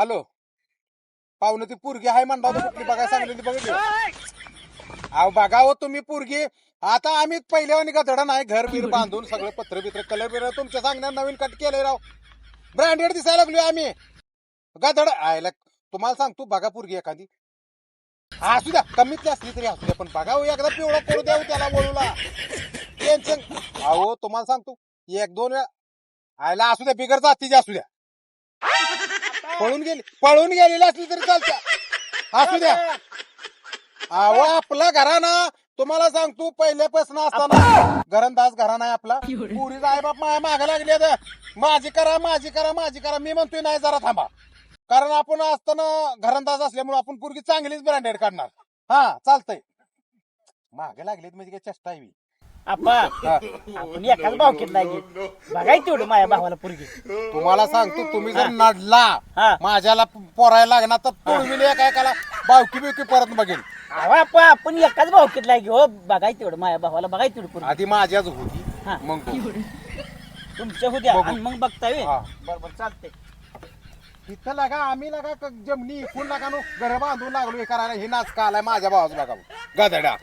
Hello पाहुणे ती पोरगी आहे म्हणता कुठली बघायला सांगलेली बघितली अहो बघा हो तुम्ही पोरगी आता आम्ही पहिल्यावानी गधडा नाही घर बीर बांधून सगळं पत्र बित्र कलर बिर तुमच्या सांगण्यात नवीन कट केलंय राव ब्रँडेड दिसायला लागलोय आम्ही गधड आयला तुम्हाला सांगतो बघा पोरगी एखादी असू द्या कमीतली असली तरी असू द्या पण बघा हो एकदा पिवळा करू द्या हो त्याला बोलूला टेन्शन अहो तुम्हाला सांगतो एक दोन वेळा आयला असू द्या बिगर जातीची असू द्या पळून गेलेली असली तरी चालत्या असू द्या अहो आपला घराना तुम्हाला सांगतो पहिल्यापासून असताना घरंदाज घराना आहे आपला पुरीचा आई बाप माया मागा लागली माझी करा मी म्हणतोय नाही जरा थांबा कारण आपण असताना घरंदाज असल्यामुळे आपण पुरगी चांगलीच ब्रँडेड काढणार हा चालतंय मागे लागलीत म्हणजे काय चेष्टा आहे आप्पा आपण एकाच भावकीत नाही बघाय तेवढं माझ्या भावाला पोरगी तुम्हाला सांगतो तुम्ही जर नडला हा. माझ्याला पोरायला लागणार तर तुम्ही एकाला बावकी बिवकी परत बघेल अहो आप्पा आपण एकाच भावकीत नाही हो बघाय तेवढं माझ्या भावाला बघाय तेवढं पोरगी आधी माझ्याच होती हा. मग बघू. तुमच्या होत्या बघू. आणि मग बघताय हा. बरोबर चालतंय इथं लागा आम्ही लागा जमनी इकून लागा नो घर बांधून लागलो हे करायला हे नाच का आलाय माझ्या भावाचं बघा गधडा